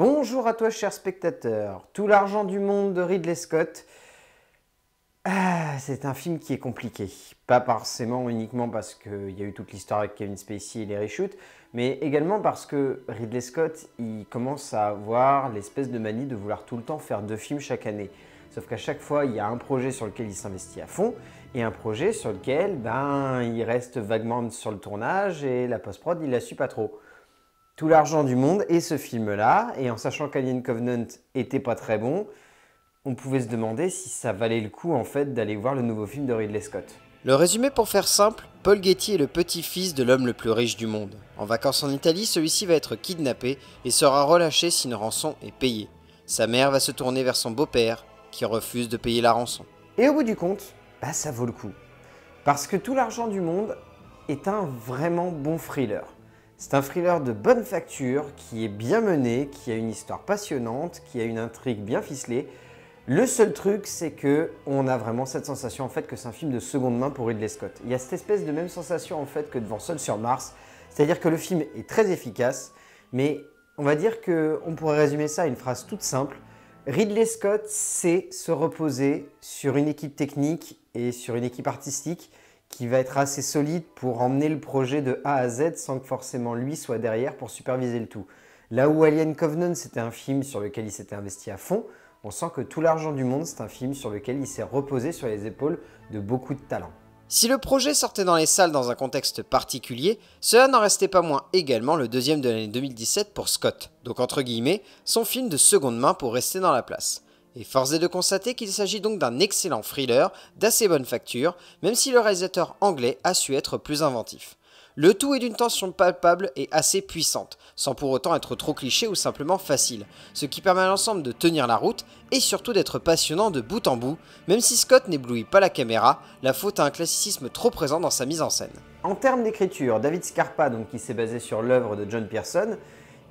Bonjour à toi cher spectateur, Tout l'argent du monde de Ridley Scott. C'est un film qui est compliqué, pas forcément uniquement parce qu'il y a eu toute l'histoire avec Kevin Spacey et les reshoots, mais également parce que Ridley Scott il commence à avoir l'espèce de manie de vouloir tout le temps faire 2 films chaque année. Sauf qu'à chaque fois il y a un projet sur lequel il s'investit à fond et un projet sur lequel il reste vaguement sur le tournage et la post-prod il la suit pas trop. Tout l'argent du monde et ce film-là, et en sachant qu'Alien Covenant était pas très bon, on pouvait se demander si ça valait le coup en fait d'aller voir le nouveau film de Ridley Scott. Le résumé pour faire simple, Paul Getty est le petit-fils de l'homme le plus riche du monde. En vacances en Italie, celui-ci va être kidnappé et sera relâché si une rançon est payée. Sa mère va se tourner vers son beau-père, qui refuse de payer la rançon. Et au bout du compte, ça vaut le coup. Parce que Tout l'argent du monde est un vraiment bon thriller. C'est un thriller de bonne facture, qui est bien mené, qui a une histoire passionnante, qui a une intrigue bien ficelée. Le seul truc, c'est que on a vraiment cette sensation en fait que c'est un film de seconde main pour Ridley Scott. Il y a cette espèce de même sensation en fait que devant Seul sur Mars, c'est-à-dire que le film est très efficace, mais on va dire qu'on pourrait résumer ça à une phrase toute simple. Ridley Scott sait se reposer sur une équipe technique et sur une équipe artistique qui va être assez solide pour emmener le projet de A à Z sans que forcément lui soit derrière pour superviser le tout. Là où Alien Covenant, c'était un film sur lequel il s'était investi à fond, on sent que Tout l'argent du monde, c'est un film sur lequel il s'est reposé sur les épaules de beaucoup de talents. Si le projet sortait dans les salles dans un contexte particulier, cela n'en restait pas moins également le deuxième de l'année 2017 pour Scott, donc entre guillemets, son film de seconde main pour rester dans la place. Et force est de constater qu'il s'agit donc d'un excellent thriller, d'assez bonne facture, même si le réalisateur anglais a su être plus inventif. Le tout est d'une tension palpable et assez puissante, sans pour autant être trop cliché ou simplement facile, ce qui permet à l'ensemble de tenir la route et surtout d'être passionnant de bout en bout, même si Scott n'éblouit pas la caméra, la faute à un classicisme trop présent dans sa mise en scène. En termes d'écriture, David Scarpa, donc, qui s'est basé sur l'œuvre de John Pearson,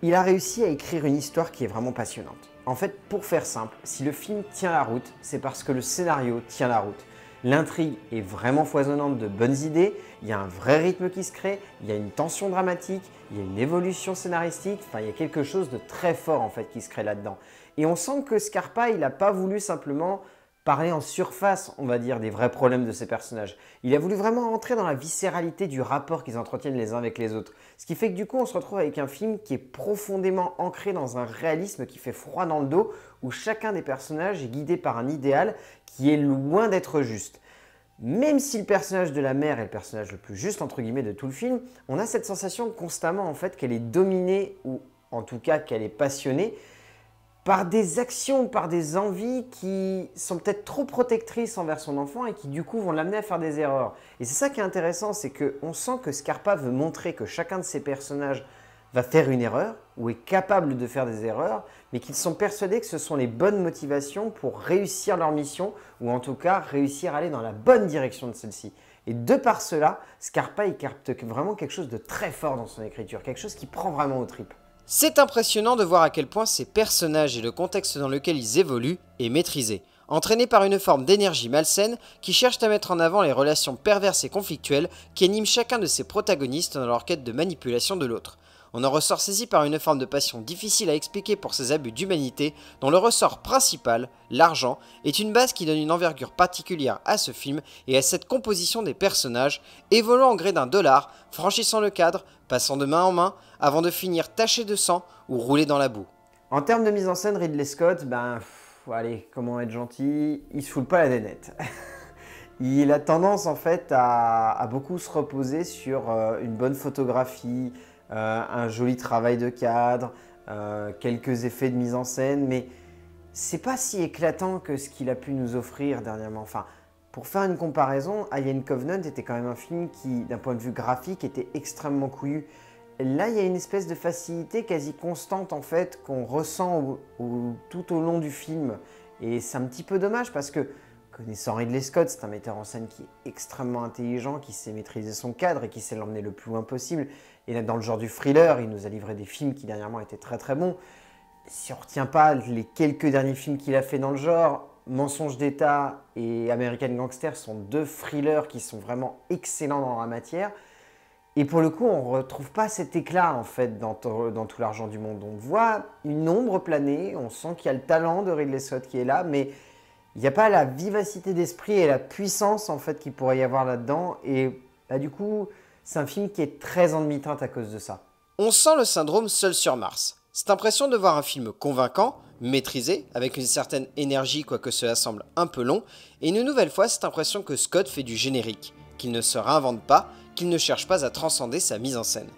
il a réussi à écrire une histoire qui est vraiment passionnante. En fait, pour faire simple, si le film tient la route, c'est parce que le scénario tient la route. L'intrigue est vraiment foisonnante de bonnes idées, il y a un vrai rythme qui se crée, il y a une tension dramatique, il y a une évolution scénaristique, il y a quelque chose de très fort en fait qui se crée là-dedans. Et on sent que Scarpa, il n'a pas voulu simplement parler en surface, on va dire, des vrais problèmes de ces personnages. Il a voulu vraiment entrer dans la viscéralité du rapport qu'ils entretiennent les uns avec les autres. Ce qui fait que du coup, on se retrouve avec un film qui est profondément ancré dans un réalisme qui fait froid dans le dos, où chacun des personnages est guidé par un idéal qui est loin d'être juste. Même si le personnage de la mère est le personnage le plus juste, entre guillemets, de tout le film, on a cette sensation constamment en fait qu'elle est dominée, ou en tout cas qu'elle est passionnée, par des actions, par des envies qui sont peut-être trop protectrices envers son enfant et qui du coup vont l'amener à faire des erreurs. Et c'est ça qui est intéressant, c'est qu'on sent que Scarpa veut montrer que chacun de ses personnages va faire une erreur ou est capable de faire des erreurs, mais qu'ils sont persuadés que ce sont les bonnes motivations pour réussir leur mission ou en tout cas réussir à aller dans la bonne direction de celle-ci. Et de par cela, Scarpa il capte vraiment quelque chose de très fort dans son écriture, quelque chose qui prend vraiment aux tripes. C'est impressionnant de voir à quel point ces personnages et le contexte dans lequel ils évoluent est maîtrisé, entraînés par une forme d'énergie malsaine qui cherche à mettre en avant les relations perverses et conflictuelles qui animent chacun de ses protagonistes dans leur quête de manipulation de l'autre. On en ressort saisi par une forme de passion difficile à expliquer pour ces abus d'humanité, dont le ressort principal, l'argent, est une base qui donne une envergure particulière à ce film et à cette composition des personnages, évoluant au gré d'un dollar, franchissant le cadre, passant de main en main, avant de finir taché de sang ou roulé dans la boue. En termes de mise en scène, Ridley Scott, allez, comment être gentil, il se fout pas la dénette. Il a tendance en fait à beaucoup se reposer sur une bonne photographie, un joli travail de cadre, quelques effets de mise en scène, mais c'est pas si éclatant que ce qu'il a pu nous offrir dernièrement. Enfin, pour faire une comparaison, Alien Covenant était quand même un film qui, d'un point de vue graphique, était extrêmement couillu. Là, il y a une espèce de facilité quasi constante en fait qu'on ressent tout au long du film. Et c'est un petit peu dommage parce que, connaissant Ridley Scott, c'est un metteur en scène qui est extrêmement intelligent, qui sait maîtriser son cadre et qui sait l'emmener le plus loin possible. Et là, dans le genre du thriller, il nous a livré des films qui dernièrement étaient très très bons. Si on ne retient pas les quelques derniers films qu'il a fait dans le genre, Mensonge d'État et American Gangster sont 2 thrillers qui sont vraiment excellents dans la matière. Et pour le coup, on ne retrouve pas cet éclat en fait dans tout l'argent du monde. On voit une ombre planer, on sent qu'il y a le talent de Ridley Scott qui est là, mais il n'y a pas la vivacité d'esprit et la puissance en fait qu'il pourrait y avoir là-dedans. Et bah, du coup, c'est un film qui est très en demi-teinte à cause de ça. On sent le syndrome Seul sur Mars. Cette impression de voir un film convaincant, maîtrisé, avec une certaine énergie quoique cela semble un peu long, et une nouvelle fois cette impression que Scott fait du générique, qu'il ne se réinvente pas, qu'il ne cherche pas à transcender sa mise en scène.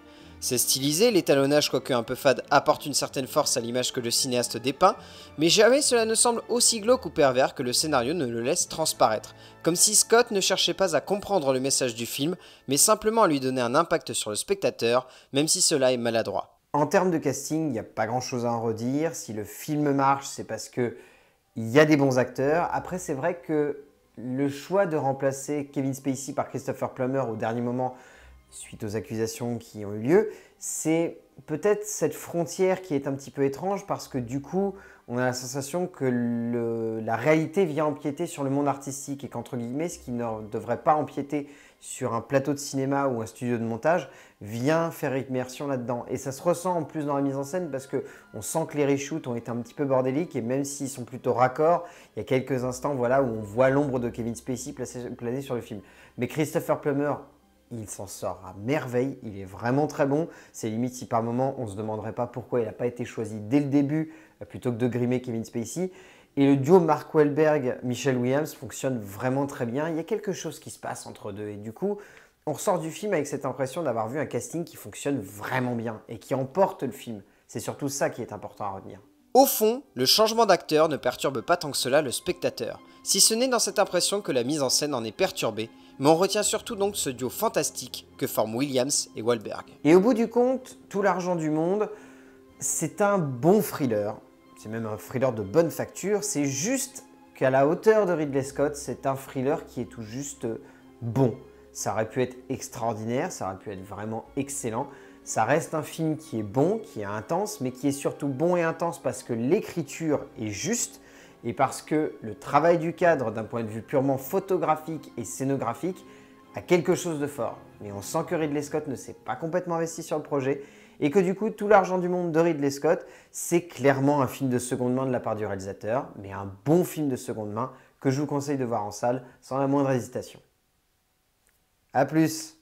C'est stylisé, l'étalonnage quoique un peu fade apporte une certaine force à l'image que le cinéaste dépeint, mais jamais cela ne semble aussi glauque ou pervers que le scénario ne le laisse transparaître, comme si Scott ne cherchait pas à comprendre le message du film, mais simplement à lui donner un impact sur le spectateur, même si cela est maladroit. En termes de casting, il n'y a pas grand-chose à en redire. Si le film marche, c'est parce qu'il y a des bons acteurs. Après, c'est vrai que le choix de remplacer Kevin Spacey par Christopher Plummer au dernier moment, suite aux accusations qui ont eu lieu, c'est peut-être cette frontière qui est un petit peu étrange parce que du coup, on a la sensation que la réalité vient empiéter sur le monde artistique et qu'entre guillemets, ce qui ne devrait pas empiéter sur un plateau de cinéma ou un studio de montage vient faire immersion là-dedans. Et ça se ressent en plus dans la mise en scène parce qu'on sent que les reshoots ont été un petit peu bordéliques et même s'ils sont plutôt raccords, il y a quelques instants voilà, où on voit l'ombre de Kevin Spacey planer sur le film. Mais Christopher Plummer, il s'en sort à merveille, il est vraiment très bon. C'est limite si par moment on ne se demanderait pas pourquoi il n'a pas été choisi dès le début plutôt que de grimer Kevin Spacey. Et le duo Mark Wahlberg-Michelle Williams fonctionne vraiment très bien. Il y a quelque chose qui se passe entre deux et du coup, on ressort du film avec cette impression d'avoir vu un casting qui fonctionne vraiment bien et qui emporte le film. C'est surtout ça qui est important à retenir. Au fond, le changement d'acteur ne perturbe pas tant que cela le spectateur, si ce n'est dans cette impression que la mise en scène en est perturbée, mais on retient surtout donc ce duo fantastique que forment Williams et Wahlberg. Et au bout du compte, Tout l'argent du monde, c'est un bon thriller. C'est même un thriller de bonne facture. C'est juste qu'à la hauteur de Ridley Scott, c'est un thriller qui est tout juste bon. Ça aurait pu être extraordinaire, ça aurait pu être vraiment excellent. Ça reste un film qui est bon, qui est intense, mais qui est surtout bon et intense parce que l'écriture est juste et parce que le travail du cadre d'un point de vue purement photographique et scénographique a quelque chose de fort. Mais on sent que Ridley Scott ne s'est pas complètement investi sur le projet et que du coup, Tout l'argent du monde de Ridley Scott, c'est clairement un film de seconde main de la part du réalisateur, mais un bon film de seconde main que je vous conseille de voir en salle sans la moindre hésitation. A plus!